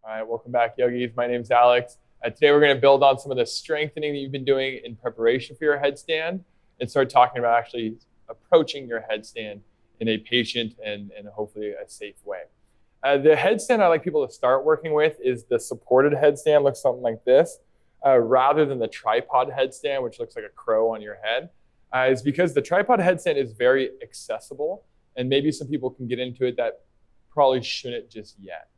All right, welcome back, yogis. My name's Alex. Today we're going to build on some of the strengthening that you've been doing in preparation for your headstand and start talking about actually approaching your headstand in a patient and hopefully a safe way. The headstand I like people to start working with is the supported headstand, looks something like this, rather than the tripod headstand, which looks like a crow on your head, is because the tripod headstand is very accessible, and maybe some people can get into it that probably shouldn't just yet.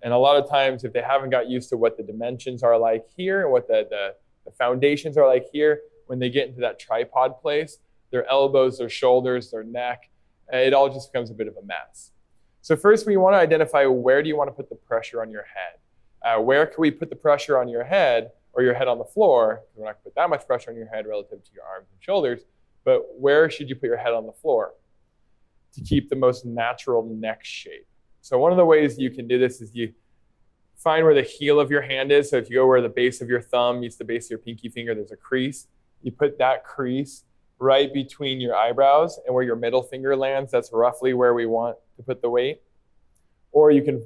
And a lot of times, if they haven't got used to what the dimensions are like here and what the foundations are like here, when they get into that tripod place, their elbows, their shoulders, their neck, it all just becomes a bit of a mess. So first, we want to identify where do you want to put the pressure on your head. Where can we put the pressure on your head or your head on the floor? We're not going to put that much pressure on your head relative to your arms and shoulders, but where should you put your head on the floor to keep the most natural neck shape? So one of the ways you can do this is you find where the heel of your hand is. So if you go where the base of your thumb meets the base of your pinky finger, there's a crease. You put that crease right between your eyebrows and where your middle finger lands. That's roughly where we want to put the weight. Or you can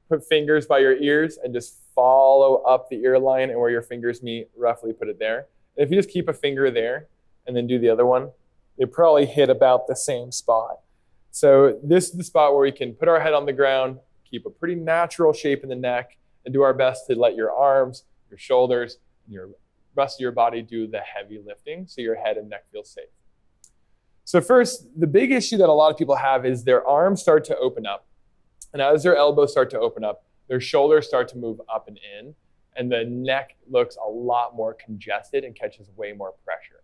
put fingers by your ears and just follow up the ear line, and where your fingers meet, roughly put it there. And if you just keep a finger there and then do the other one, they probably hit about the same spot. So this is the spot where we can put our head on the ground, keep a pretty natural shape in the neck, and do our best to let your arms, your shoulders, and your rest of your body do the heavy lifting so your head and neck feel safe. So first, the big issue that a lot of people have is their arms start to open up. And as their elbows start to open up, their shoulders start to move up and in, and the neck looks a lot more congested and catches way more pressure.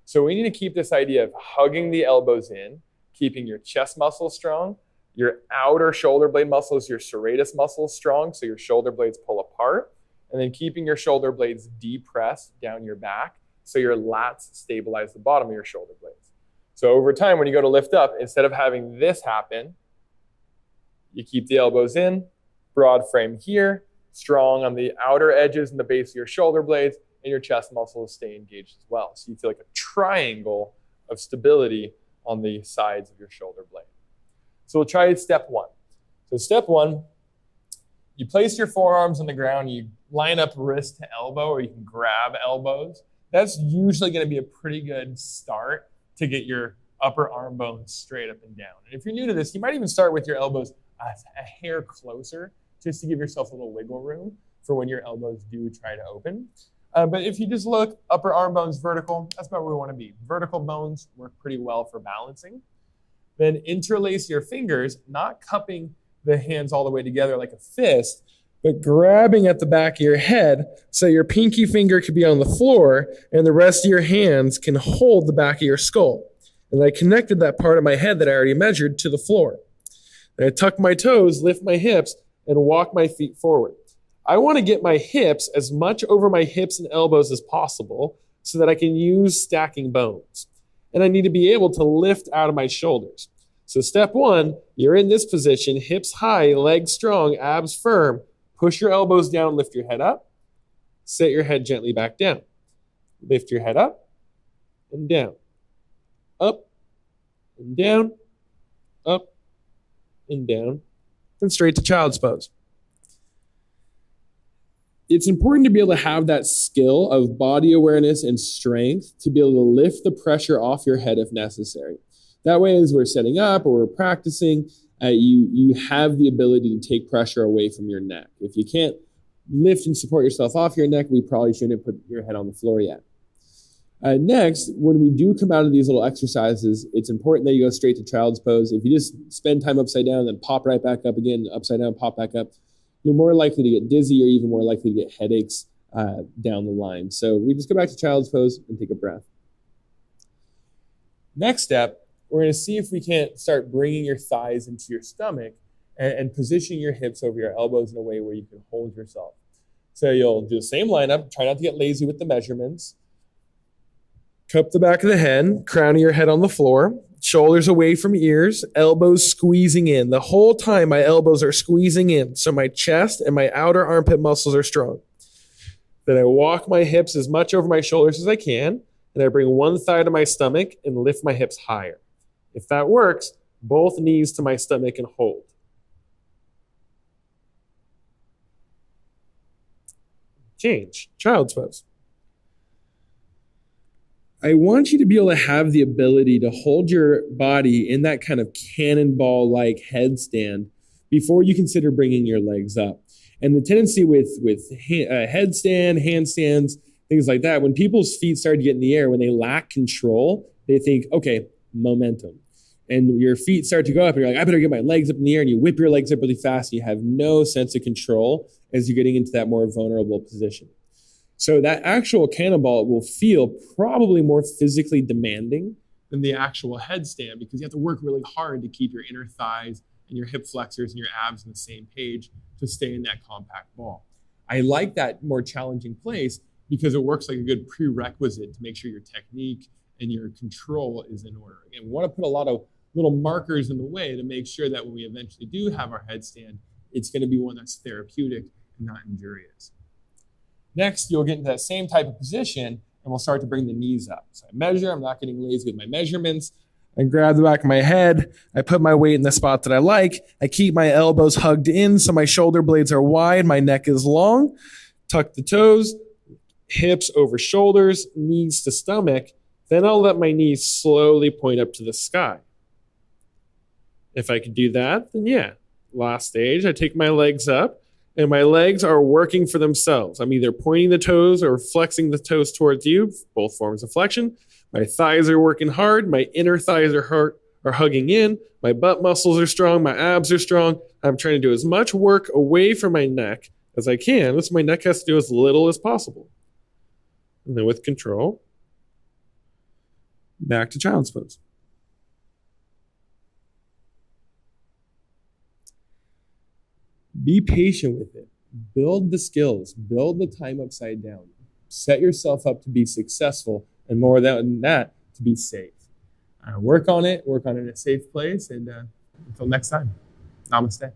So we need to keep this idea of hugging the elbows in, keeping your chest muscles strong, your outer shoulder blade muscles, your serratus muscles strong, so your shoulder blades pull apart, and then keeping your shoulder blades depressed down your back so your lats stabilize the bottom of your shoulder blades. So over time, when you go to lift up, instead of having this happen, you keep the elbows in, broad frame here, strong on the outer edges and the base of your shoulder blades, and your chest muscles stay engaged as well. So you feel like a triangle of stability on the sides of your shoulder blade. So we'll try step one. So step one, you place your forearms on the ground, you line up wrist to elbow, or you can grab elbows. That's usually going to be a pretty good start to get your upper arm bones straight up and down. And if you're new to this, you might even start with your elbows a hair closer, just to give yourself a little wiggle room for when your elbows do try to open. But if you just look, upper arm bones vertical, that's about where we want to be. Vertical bones work pretty well for balancing. Then interlace your fingers, not cupping the hands all the way together like a fist, but grabbing at the back of your head so your pinky finger could be on the floor and the rest of your hands can hold the back of your skull. And I connected that part of my head that I already measured to the floor. And I tuck my toes, lift my hips, and walk my feet forward. I want to get my hips as much over my hips and elbows as possible so that I can use stacking bones. And I need to be able to lift out of my shoulders. So step one, you're in this position, hips high, legs strong, abs firm. Push your elbows down, lift your head up. Set your head gently back down. Lift your head up and down. Up and down. Up and down. Then straight to child's pose. It's important to be able to have that skill of body awareness and strength to be able to lift the pressure off your head if necessary. That way, as we're setting up or we're practicing, you have the ability to take pressure away from your neck. If you can't lift and support yourself off your neck, we probably shouldn't put your head on the floor yet. Next, when we do come out of these little exercises, it's important that you go straight to child's pose. If you just spend time upside down, then pop right back up again, upside down, pop back up, you're more likely to get dizzy or even more likely to get headaches down the line. So we just go back to child's pose and take a breath. Next step, we're going to see if we can't start bringing your thighs into your stomach and positioning your hips over your elbows in a way where you can hold yourself. So you'll do the same lineup. Try not to get lazy with the measurements. Cup the back of the head, crown of your head on the floor, shoulders away from ears, elbows squeezing in. The whole time my elbows are squeezing in, so my chest and my outer armpit muscles are strong. Then I walk my hips as much over my shoulders as I can, and I bring one thigh to my stomach and lift my hips higher. If that works, both knees to my stomach and hold. change, child's pose. I want you to be able to have the ability to hold your body in that kind of cannonball-like headstand before you consider bringing your legs up. And the tendency with headstand, handstands, things like that, when people's feet start to get in the air, when they lack control, they think, okay, momentum. And your feet start to go up and you're like, I better get my legs up in the air, and you whip your legs up really fast and you have no sense of control as you're getting into that more vulnerable position. So that actual cannonball will feel probably more physically demanding than the actual headstand, because you have to work really hard to keep your inner thighs and your hip flexors and your abs on the same page to stay in that compact ball. I like that more challenging place because it works like a good prerequisite to make sure your technique and your control is in order. And we want to put a lot of little markers in the way to make sure that when we eventually do have our headstand, it's going to be one that's therapeutic and not injurious. Next, you'll get into that same type of position, and we'll start to bring the knees up. So I measure, I'm not getting lazy with my measurements. I grab the back of my head, I put my weight in the spot that I like, I keep my elbows hugged in so my shoulder blades are wide, my neck is long, tuck the toes, hips over shoulders, knees to stomach, then I'll let my knees slowly point up to the sky. If I can do that, then yeah. Last stage, I take my legs up, and my legs are working for themselves. I'm either pointing the toes or flexing the toes towards you, both forms of flexion. My thighs are working hard. My inner thighs are hugging in. My butt muscles are strong. My abs are strong. I'm trying to do as much work away from my neck as I can, so my neck has to do as little as possible. And then with control, back to child's pose. Be patient with it. Build the skills. Build the time upside down. Set yourself up to be successful, and more than that, to be safe. Work on it in a safe place, and until next time, namaste.